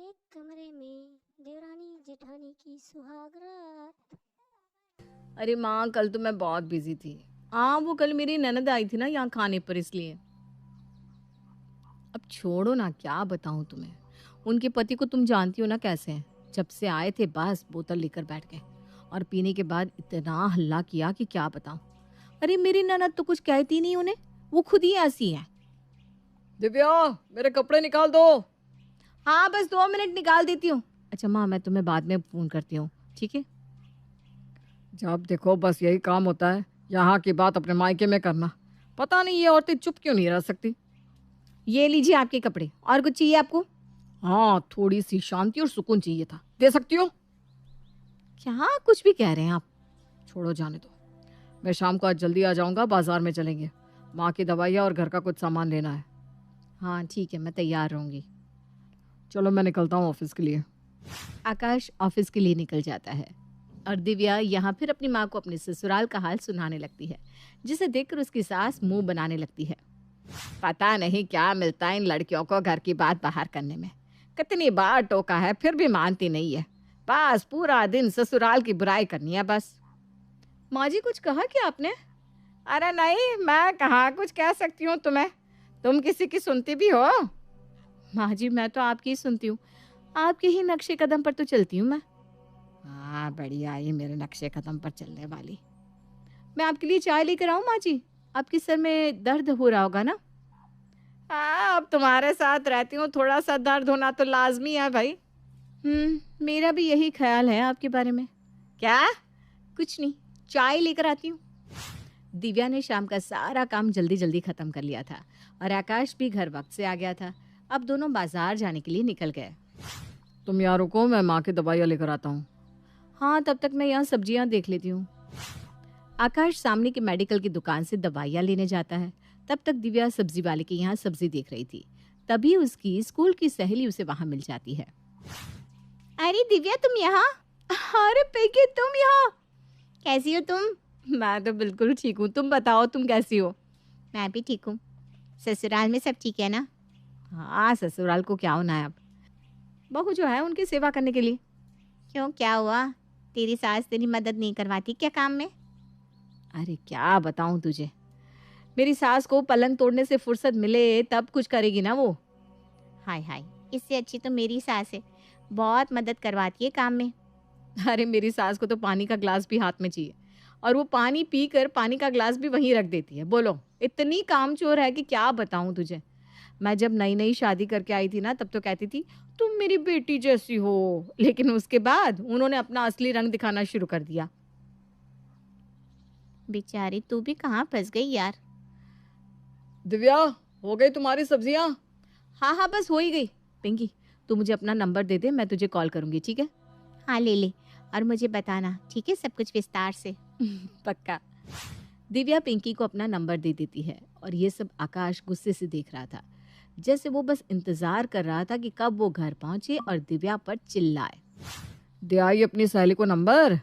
एक कमरे में देवरानी जेठानी की सुहाग रात। अरे माँ, कल तो मैं बहुत बिजी थी। हाँ, वो कल मेरी ननद आई थी ना यहाँ खाने पर, इसलिए। अब छोड़ो ना, क्या बताऊँ तुम्हें। उनके पति को तुम जानती हो ना कैसे हैं। जब से आए थे बस बोतल लेकर बैठ गए और पीने के बाद इतना हल्ला किया कि क्या बताऊँ। अरे मेरी ननद तो कुछ कहती नहीं उन्हें, वो खुद ही ऐसी है। दिव्या, मेरे कपड़े निकाल दो। हाँ, बस 2 मिनट निकाल देती हूँ। अच्छा माँ, मैं तुम्हें बाद में फोन करती हूँ, ठीक है? जब देखो बस यही काम होता है, यहाँ की बात अपने मायके में करना। पता नहीं ये औरतें चुप क्यों नहीं रह सकती। ये लीजिए आपके कपड़े। और कुछ चाहिए आपको? हाँ, थोड़ी सी शांति और सुकून चाहिए था, दे सकती हो? क्या कुछ भी कह रहे हैं आप। छोड़ो, जाने दो। मैं शाम को आज जल्दी आ जाऊंगा, बाजार में चलेंगे। माँ की दवाइयाँ और घर का कुछ सामान लेना है। हाँ ठीक है, मैं तैयार रहूंगी। चलो मैं निकलता हूँ ऑफिस के लिए। आकाश ऑफिस के लिए निकल जाता है और दिव्या यहाँ फिर अपनी माँ को अपने ससुराल का हाल सुनाने लगती है, जिसे देखकर उसकी सास मुंह बनाने लगती है। पता नहीं क्या मिलता है इन लड़कियों को घर की बात बाहर करने में। कितनी बार टोका है फिर भी मानती नहीं है। बस पूरा दिन ससुराल की बुराई करनी है बस। माँ जी, कुछ कहा क्या आपने? अरे नहीं, मैं कहाँ कुछ कह सकती हूँ तुम्हें। तुम किसी की सुनती भी हो? माँ जी, मैं तो आपकी ही सुनती हूँ। आपके ही नक्शे कदम पर तो चलती हूँ मैं। हाँ, बढ़िया, ये मेरे नक्शे कदम पर चलने वाली। मैं आपके लिए चाय लेकर आऊँ माँ जी? आपके सर में दर्द हो रहा होगा ना? हाँ, अब तुम्हारे साथ रहती हूँ, थोड़ा सा दर्द होना तो लाजमी है भाई। मेरा भी यही ख्याल है आपके बारे में। क्या? कुछ नहीं, चाय लेकर आती हूँ। दिव्या ने शाम का सारा काम जल्दी जल्दी खत्म कर लिया था और आकाश भी घर वक्त से आ गया था। अब दोनों बाजार जाने के लिए निकल गए। तुम यहाँ रुको, मैं माँ की दवाइयाँ लेकर आता हूँ। हाँ, तब तक मैं यहाँ सब्जियाँ देख लेती हूँ। आकाश सामने के मेडिकल की दुकान से दवाइयाँ लेने जाता है। तब तक दिव्या सब्जी वाले के यहाँ सब्जी देख रही थी। तभी उसकी स्कूल की सहेली उसे वहां मिल जाती है। अरे दिव्या, तुम यहाँ? अरे पेके, तुम यहाँ? कैसी हो तुम? मैं तो बिल्कुल ठीक हूँ, तुम बताओ तुम कैसी हो? मैं भी ठीक हूँ। ससुराल में सब ठीक है ना? हाँ, ससुराल को क्या होना है अब। बहू जो है उनकी सेवा करने के लिए। क्यों, क्या हुआ? तेरी सास तेरी मदद नहीं करवाती क्या काम में? अरे क्या बताऊं तुझे, मेरी सास को पलंग तोड़ने से फुर्सत मिले तब कुछ करेगी ना वो। हाय हाय, इससे अच्छी तो मेरी सास है, बहुत मदद करवाती है काम में। अरे मेरी सास को तो पानी का ग्लास भी हाथ में चाहिए और वो पानी पीकर पानी का ग्लास भी वहीं रख देती है। बोलो, इतनी कामचोर है कि क्या बताऊं तुझे। मैं जब नई नई शादी करके आई थी ना, तब तो कहती थी तुम मेरी बेटी जैसी हो, लेकिन उसके बाद उन्होंने अपना असली रंग दिखाना शुरू कर दिया। बेचारी तू भी कहाँ फंस गई यार। दिव्या, हो गई तुम्हारी सब्जियाँ? हाँ हाँ, बस हो ही गई। पिंकी, तू मुझे अपना नंबर दे दे, मैं तुझे कॉल करूंगी, ठीक है? हाँ ले ले, और मुझे बताना, ठीक है, सब कुछ विस्तार से। पक्का। दिव्या पिंकी को अपना नंबर दे देती है और ये सब आकाश गुस्से से देख रहा था, जैसे वो बस इंतजार कर रहा था कि कब वो घर पहुंचे और दिव्या पर चिल्लाए। दे आई अपनी सहेली को नंबर।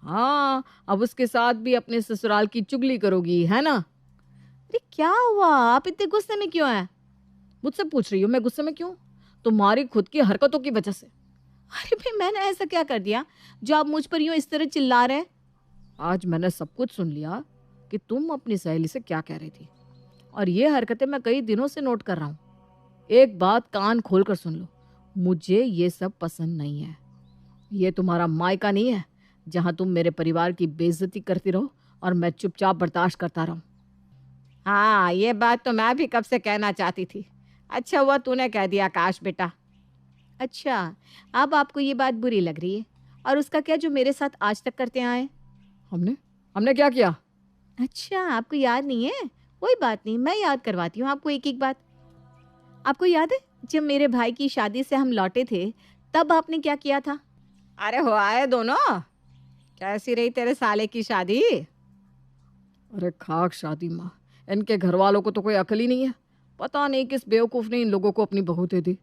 हाँ, अब उसके साथ भी अपने ससुराल की चुगली करोगी, है ना? अरे क्या हुआ, आप इतने गुस्से में क्यों हैं? मुझसे पूछ रही हो मैं गुस्से में क्यों? तुम्हारी खुद की हरकतों की वजह से। अरे भाई, मैंने ऐसा क्या कर दिया जो आप मुझ पर यूं इस तरह चिल्ला रहे हैं? आज मैंने सब कुछ सुन लिया कि तुम अपनी सहेली से क्या कह रही थी, और ये हरकतें मैं कई दिनों से नोट कर रहा हूँ। एक बात कान खोल कर सुन लो, मुझे ये सब पसंद नहीं है। ये तुम्हारा मायका नहीं है जहाँ तुम मेरे परिवार की बेइज्जती करती रहो और मैं चुपचाप बर्दाश्त करता रहूं। हाँ, ये बात तो मैं भी कब से कहना चाहती थी। अच्छा हुआ तूने कह दिया आकाश बेटा। अच्छा, अब आपको ये बात बुरी लग रही है, और उसका क्या जो मेरे साथ आज तक करते आए? हमने हमने क्या किया? अच्छा, आपको याद नहीं है? कोई बात नहीं, मैं याद करवाती हूँ आपको एक एक बात। आपको याद है जब मेरे भाई की शादी से हम लौटे थे, तब आपने क्या किया था? अरे हो आए दोनों। कैसी रही तेरे साले की शादी? अरे खाक शादी माँ, इनके घर वालों को तो कोई अकल ही नहीं है। पता नहीं किस बेवकूफ़ ने इन लोगों को अपनी बहू दे दी।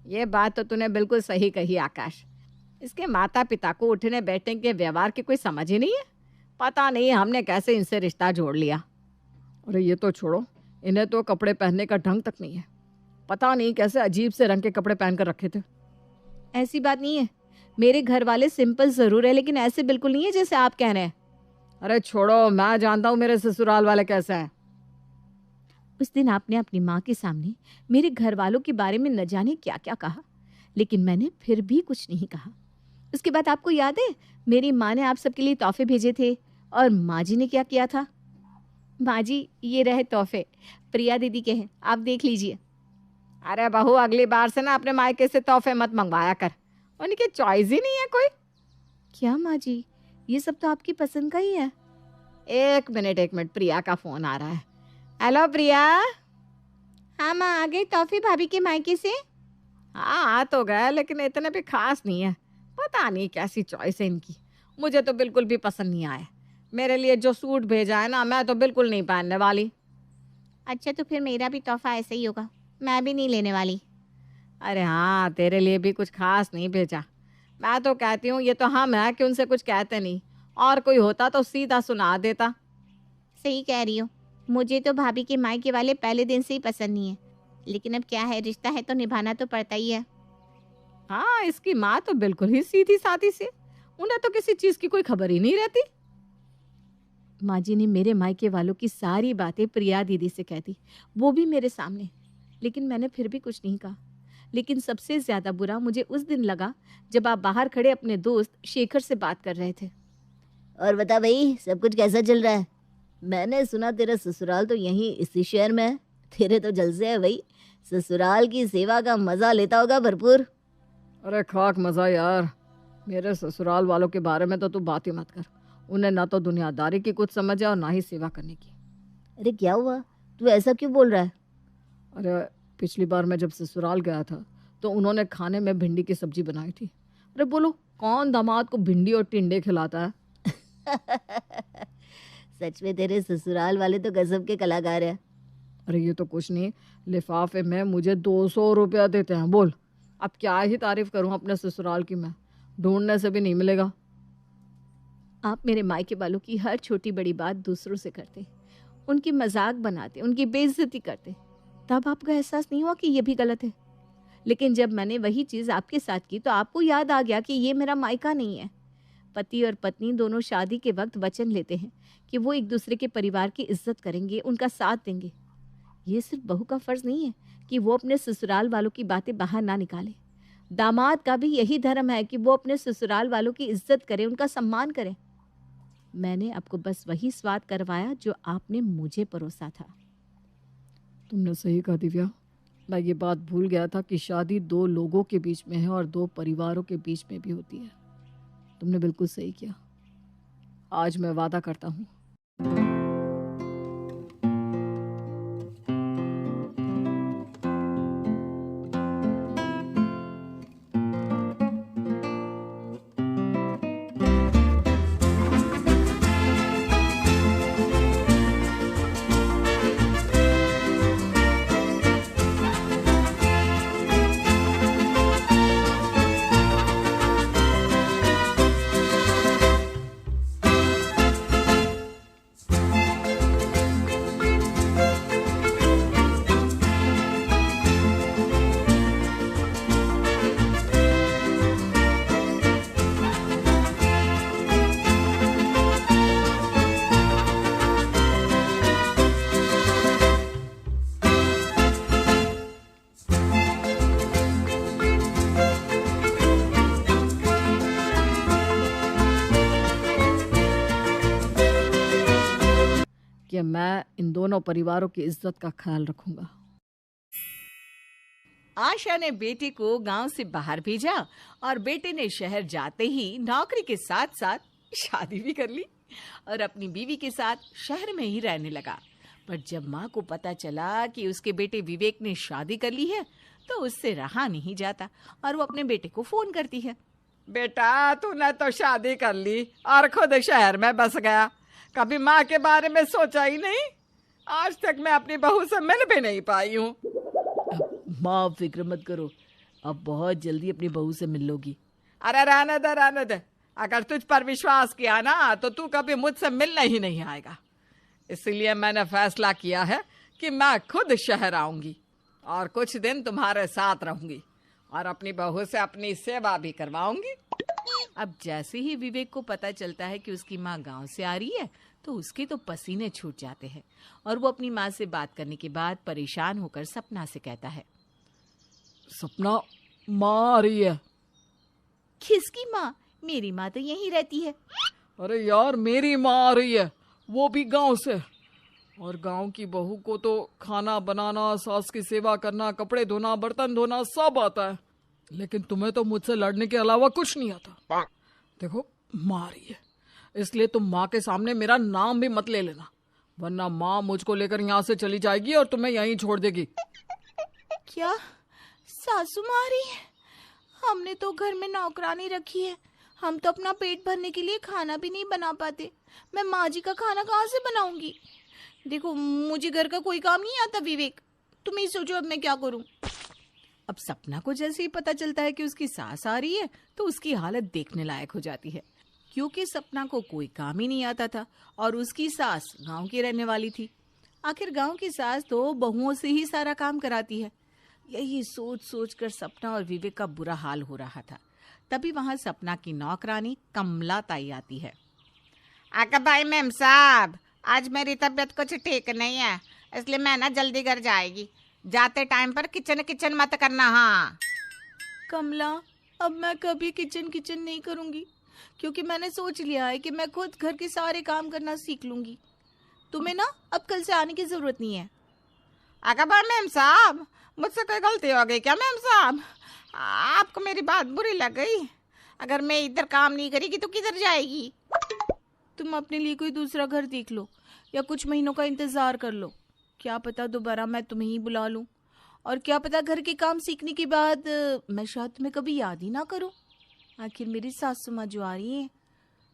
ये बात तो तूने बिल्कुल सही कही आकाश। इसके माता पिता को उठने बैठने के व्यवहार की कोई समझ ही नहीं है। पता नहीं हमने कैसे इनसे रिश्ता जोड़ लिया। अरे ये तो छोड़ो, इन्हें तो कपड़े पहनने का ढंग तक नहीं है। पता नहीं कैसे अजीब से रंग के कपड़े पहन कर रखे थे। ऐसी बात नहीं है। मेरे घर वाले सिंपल ज़रूर है, लेकिन ऐसे बिल्कुल नहीं है जैसे आप कह रहे हैं। अरे छोड़ो, मैं जानता हूँ मेरे ससुराल वाले कैसे हैं। उस दिन आपने अपनी माँ के सामने मेरे घर वालों के बारे में न जाने क्या क्या कहा, लेकिन मैंने फिर भी कुछ नहीं कहा। उसके बाद आपको याद है मेरी माँ ने आप सबके लिए तोहफे भेजे थे, और माँ जी ने क्या किया था? माँ जी, ये रहे तोहफे, प्रिया दीदी के हैं, आप देख लीजिए। अरे बहू, अगली बार से ना अपने मायके से तोहफे मत मंगवाया कर, उनकी चॉइस ही नहीं है कोई। क्या माँ जी, ये सब तो आपकी पसंद का ही है। एक मिनट, प्रिया का फोन आ रहा है। हेलो प्रिया। हाँ माँ, आ गई तोहफे भाभी के मायके से? हाँ आ तो गया, लेकिन इतने भी खास नहीं है। पता नहीं कैसी चॉइस है इनकी, मुझे तो बिल्कुल भी पसंद नहीं आया। मेरे लिए जो सूट भेजा है ना, मैं तो बिल्कुल नहीं पहनने वाली। अच्छा, तो फिर मेरा भी तोहफा ऐसा ही होगा, मैं भी नहीं लेने वाली। अरे हाँ, तेरे लिए भी कुछ खास नहीं भेजा। मैं तो कहती हूँ ये तो हम है कि उनसे कुछ कहते नहीं, और कोई होता तो सीधा सुना देता। सही कह रही हो, मुझे तो भाभी के मायके वाले पहले दिन से ही पसंद नहीं है, लेकिन अब क्या है, रिश्ता है तो निभाना तो पड़ता ही है। हाँ, इसकी माँ तो बिल्कुल ही सीधी सादी से, उन्हें तो किसी चीज की कोई खबर ही नहीं रहती। माँ जी ने मेरे मायके वालों की सारी बातें प्रिया दीदी से कह दी, वो भी मेरे सामने, लेकिन मैंने फिर भी कुछ नहीं कहा। लेकिन सबसे ज्यादा बुरा मुझे उस दिन लगा जब आप बाहर खड़े अपने दोस्त शेखर से बात कर रहे थे। और बता भाई, सब कुछ कैसा चल रहा है? मैंने सुना तेरा ससुराल तो यहीं इसी शहर में है। तेरे तो जलसे है भाई, ससुराल की सेवा का मजा लेता होगा भरपूर। अरे खाक मजा यार, मेरे ससुराल वालों के बारे में तो तू बात ही मत कर। उन्हें ना तो दुनियादारी की कुछ समझ है और ना ही सेवा करने की। अरे क्या हुआ, तू ऐसा क्यों बोल रहा है? अरे पिछली बार मैं जब ससुराल गया था तो उन्होंने खाने में भिंडी की सब्जी बनाई थी। अरे बोलो, कौन दामाद को भिंडी और टिंडे खिलाता है? सच में तेरे ससुराल वाले तो गजब के कलाकार हैं। अरे ये तो कुछ नहीं, लिफाफे में मुझे 200 रुपया देते हैं। बोल, अब क्या ही तारीफ करूं अपने ससुराल की मैं, ढूंढने से भी नहीं मिलेगा। आप मेरे मायके वालों की हर छोटी बड़ी बात दूसरों से करते, उनकी मजाक बनाते, उनकी बेइज्जती करते, तब आपको एहसास नहीं हुआ कि ये भी गलत है? लेकिन जब मैंने वही चीज़ आपके साथ की तो आपको याद आ गया कि ये मेरा मायका नहीं है। पति और पत्नी दोनों शादी के वक्त वचन लेते हैं कि वो एक दूसरे के परिवार की इज्जत करेंगे, उनका साथ देंगे। ये सिर्फ बहू का फर्ज नहीं है कि वो अपने ससुराल वालों की बातें बाहर ना निकाले। दामाद का भी यही धर्म है कि वो अपने ससुराल वालों की इज्जत करे, उनका सम्मान करे। मैंने आपको बस वही स्वाद करवाया जो आपने मुझे परोसा था। तुमने सही कहा दिव्या, मैं ये बात भूल गया था कि शादी 2 लोगों के बीच में है और 2 परिवारों के बीच में भी होती है। तुमने बिल्कुल सही किया। आज मैं वादा करता हूँ कि मैं इन दोनों परिवारों की इज्जत का ख्याल रखूंगा। आशा ने बेटे को गांव से बाहर भेजा और बेटे ने शहर जाते ही नौकरी के साथ साथ शादी भी कर ली और अपनी बीवी के साथ शहर में ही रहने लगा। पर जब माँ को पता चला कि उसके बेटे विवेक ने शादी कर ली है तो उससे रहा नहीं जाता और वो अपने बेटे को फोन करती है। बेटा, तूने तो शादी कर ली और खुद शहर में बस गया, कभी माँ के बारे में सोचा ही नहीं। आज तक मैं अपनी बहू से मिल भी नहीं पाई हूँ। माँ फिक्र मत करो, अब बहुत जल्दी अपनी बहू से मिल लोगी। अरे रहने दे, अगर तुझ पर विश्वास किया ना तो तू कभी मुझसे मिलने ही नहीं आएगा। इसलिए मैंने फैसला किया है कि मैं खुद शहर आऊंगी और कुछ दिन तुम्हारे साथ रहूंगी और अपनी बहू से अपनी सेवा भी करवाऊंगी। अब जैसे ही विवेक को पता चलता है कि उसकी माँ गांव से आ रही है तो उसके तो पसीने छूट जाते हैं और वो अपनी माँ से बात करने के बाद परेशान होकर सपना से कहता है, सपना, माँ आ रही है। किसकी माँ? मेरी माँ तो यहीं रहती है। अरे यार, मेरी माँ आ रही है, वो भी गांव से। और गांव की बहू को तो खाना बनाना, सास की सेवा करना, कपड़े धोना, बर्तन धोना सब आता है, लेकिन तुम्हें तो मुझसे लड़ने के अलावा कुछ नहीं आता। देखो, माँ आ रही है, इसलिए तुम माँ के सामने मेरा नाम भी मत ले लेना, वरना माँ मुझको लेकर यहाँ से चली जाएगी और तुम्हें यहीं छोड़ देगी। क्या सासू माँ आ रही है? हमने तो घर में नौकरानी रखी है, हम तो अपना पेट भरने के लिए खाना भी नहीं बना पाते। मैं माँ जी का खाना कहाँ से बनाऊंगी? देखो, मुझे घर का कोई काम नहीं आता विवेक, तुम ही सोचो अब मैं क्या करूं। अब सपना को जैसे ही पता चलता है कि उसकी सास आ रही है तो उसकी हालत देखने लायक हो जाती है, क्योंकि सपना को कोई काम ही नहीं आता था और उसकी सास गांव की रहने वाली थी। आखिर गांव की सास तो बहुओं से ही सारा काम कराती है। यही सोच सोच कर सपना और विवेक का बुरा हाल हो रहा था। तभी वहां सपना की नौकरानी कमला ताई आती है। आका भाई मैम साहब, आज मेरी तबीयत कुछ ठीक नहीं है, इसलिए मैं ना जल्दी घर जाएगी। जाते टाइम पर किचन मत करना। हाँ कमला, अब मैं कभी किचन नहीं करूंगी, क्योंकि मैंने सोच लिया है कि मैं खुद घर के सारे काम करना सीख लूंगी। तुम्हें ना अब कल से आने की जरूरत नहीं है। आका भाई मैम साहब, मुझसे कोई गलती हो गई क्या मैम साहब? आपको मेरी बात बुरी लग गई? अगर मैं इधर काम नहीं करेगी तो किधर जाएगी? तुम अपने लिए कोई दूसरा घर देख लो या कुछ महीनों का इंतजार कर लो। क्या पता दोबारा मैं तुम्हें ही बुला लूं, और क्या पता घर के काम सीखने के बाद मैं शायद तुम्हें कभी याद ही ना करूं। आखिर मेरी सासू माँ जो आ रही है,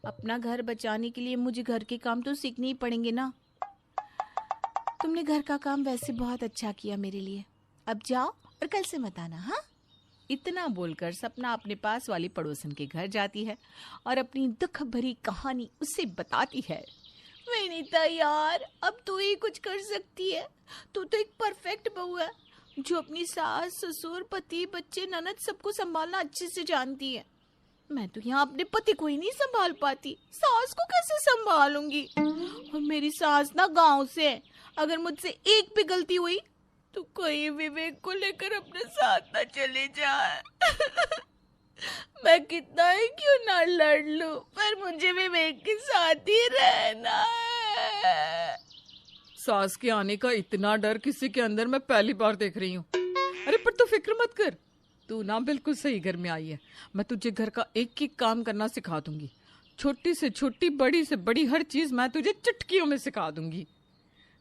अपना घर बचाने के लिए मुझे घर के काम तो सीखने ही पड़ेंगे ना। तुमने घर का काम वैसे बहुत अच्छा किया मेरे लिए, अब जाओ और कल से मत आना। हाँ, इतना बोलकर सपना अपने पास वाली पड़ोसन के घर जाती है और अपनी दुख भरी कहानी उससे बताती है। विनीता यार, अब तू ही कुछ कर सकती है। तू तो एक परफेक्ट बहू है जो अपनी सास, ससुर, पति, बच्चे, ननद सबको संभालना अच्छे से जानती है। मैं तो यहाँ अपने पति को ही नहीं संभाल पाती, सास को कैसे संभालूंगी? और मेरी सास ना गांव से है, अगर मुझसे एक भी गलती हुई तो कोई विवेक को लेकर अपने साथ ना चले जाए। मैं कितना ही क्यों ना लड़ लूं, पर मुझे विवेक के साथ ही रहना है। सास के आने का इतना डर किसी के अंदर मैं पहली बार देख रही हूँ। अरे पर तू फिक्र मत कर, तू ना बिल्कुल सही घर में आई है। मैं तुझे घर का एक एक काम करना सिखा दूंगी, छोटी से छोटी, बड़ी से बड़ी हर चीज मैं तुझे चुटकियों में सिखा दूंगी।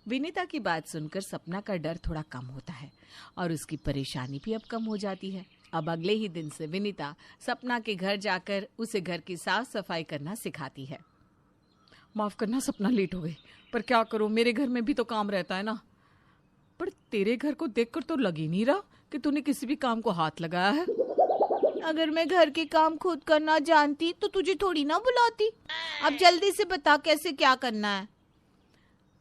विनीता की बात सुनकर सपना का डर थोड़ा कम होता है और उसकी परेशानी भी अब कम हो जाती है। अब अगले ही दिन से विनीता सपना के घर जाकर उसे घर की साफ सफाई करना सिखाती है। माफ करना सपना, लेट हो गई, पर क्या करूं, मेरे घर में भी तो काम रहता है ना। पर तेरे घर को देखकर तो लग ही नहीं रहा कि तूने किसी भी काम को हाथ लगाया है। अगर मैं घर के काम खुद करना जानती तो तुझे थोड़ी ना बुलाती। अब जल्दी से बता कैसे क्या करना है।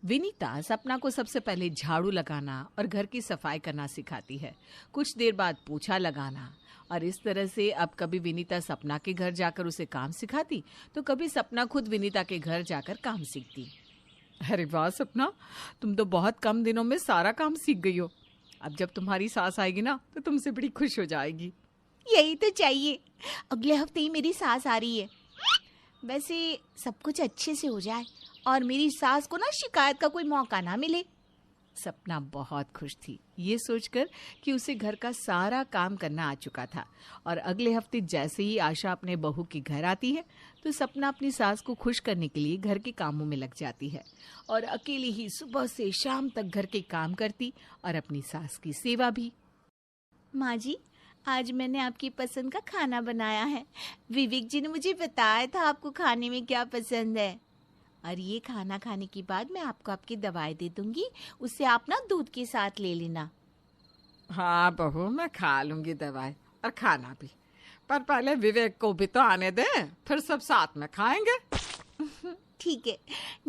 विनीता सपना को सबसे पहले झाड़ू लगाना और घर की सफाई करना सिखाती है। कुछ देर बाद पोछा लगाना, और इस तरह से अब कभी विनीता सपना के घर जाकर उसे काम सिखाती तो कभी सपना खुद विनीता के घर जाकर काम सीखती। अरे वाह सपना, तुम तो बहुत कम दिनों में सारा काम सीख गई हो। अब जब तुम्हारी सास आएगी ना तो तुमसे बड़ी खुश हो जाएगी। यही तो चाहिए। अगले हफ्ते ही मेरी सास आ रही है। वैसे सब कुछ अच्छे से हो जाए और मेरी सास को ना शिकायत का कोई मौका ना मिले। सपना बहुत खुश थी ये सोचकर कि उसे घर का सारा काम करना आ चुका था। और अगले हफ्ते जैसे ही आशा अपने बहू के घर आती है तो सपना अपनी सास को खुश करने के लिए घर के कामों में लग जाती है और अकेली ही सुबह से शाम तक घर के काम करती और अपनी सास की सेवा भी। माँ जी, आज मैंने आपकी पसंद का खाना बनाया है। विवेक जी ने मुझे बताया था आपको खाने में क्या पसंद है। और ये खाना खाने के बाद मैं आपको आपकी दवाई दे दूंगी, उससे आप ना दूध के साथ ले लेना। हाँ बहू, मैं खा लूंगी दवाई और खाना भी, पर पहले विवेक को भी तो आने दे, फिर सब साथ में खाएंगे। ठीक है,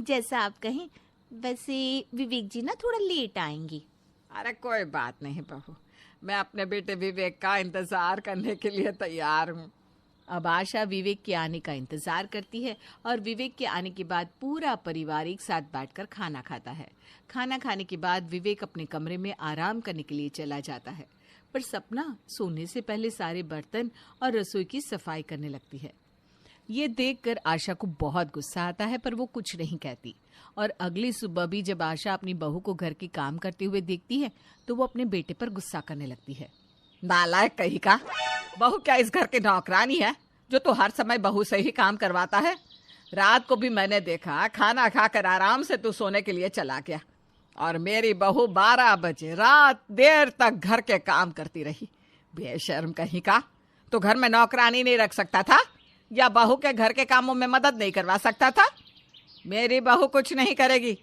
जैसा आप कहें। वैसे विवेक जी ना थोड़ा लेट आएंगे। अरे कोई बात नहीं बहू, मैं अपने बेटे विवेक का इंतजार करने के लिए तैयार हूँ। अब आशा विवेक के आने का इंतजार करती है और विवेक के आने के बाद पूरा परिवार एक साथ बैठकर खाना खाता है। खाना खाने के बाद विवेक अपने कमरे में आराम करने के लिए चला जाता है, पर सपना सोने से पहले सारे बर्तन और रसोई की सफाई करने लगती है। ये देखकर आशा को बहुत गुस्सा आता है, पर वो कुछ नहीं कहती। और अगली सुबह भी जब आशा अपनी बहू को घर के काम करते हुए देखती है तो वो अपने बेटे पर गुस्सा करने लगती है। नालायक कहीं का, बहू क्या इस घर की नौकरानी है जो तो हर समय बहू से ही काम करवाता है? रात को भी मैंने देखा खाना खाकर आराम से तू सोने के लिए चला गया और मेरी बहू 12 बजे रात देर तक घर के काम करती रही। बेशर्म कहीं का, तो घर में नौकरानी नहीं रख सकता था या बहू के घर के कामों में मदद नहीं करवा सकता था? मेरी बहू कुछ नहीं करेगी।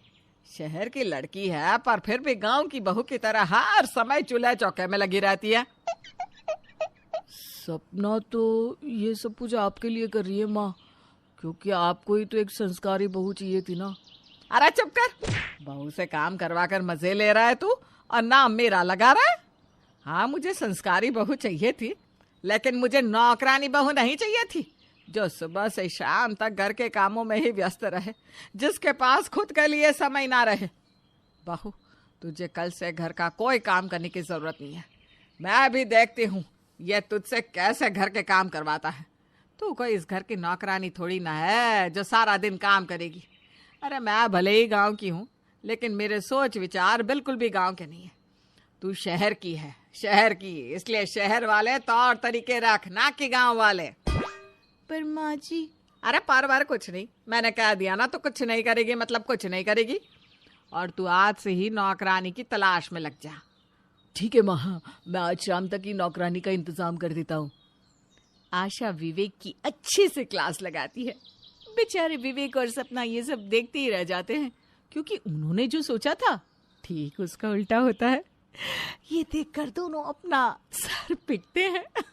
शहर की लड़की है पर फिर भी गांव की बहू की तरह हर समय चूल्हे चौके में लगी रहती है। सपना तो ये सब कुछ आपके लिए कर रही है माँ, क्योंकि आपको ही तो एक संस्कारी बहू चाहिए थी ना। अरे चुप कर, बहू से काम करवा कर मजे ले रहा है तू और नाम मेरा लगा रहा है। हाँ, मुझे संस्कारी बहू चाहिए थी, लेकिन मुझे नौकरानी बहू नहीं चाहिए थी जो सुबह से शाम तक घर के कामों में ही व्यस्त रहे, जिसके पास खुद के लिए समय ना रहे। बहू, तुझे कल से घर का कोई काम करने की जरूरत नहीं है। मैं भी देखती हूँ ये तुझसे कैसे घर के काम करवाता है। तू कोई इस घर की नौकरानी थोड़ी ना है जो सारा दिन काम करेगी। अरे मैं भले ही गांव की हूँ, लेकिन मेरे सोच विचार बिल्कुल भी गांव के नहीं है। तू शहर की है, शहर की, इसलिए शहर वाले तौर तरीके रख, ना कि गांव वाले। पर माँ जी। अरे पर कुछ नहीं, मैंने कह दिया ना तो कुछ नहीं करेगी मतलब कुछ नहीं करेगी। और तू आज से ही नौकरानी की तलाश में लग जा। ठीक है माँ, मैं आज शाम तक ही नौकरानी का इंतजाम कर देता हूँ। आशा विवेक की अच्छे से क्लास लगाती है। बेचारे विवेक और सपना ये सब देखते ही रह जाते हैं, क्योंकि उन्होंने जो सोचा था ठीक उसका उल्टा होता है। ये देखकर दोनों अपना सर पीटते हैं।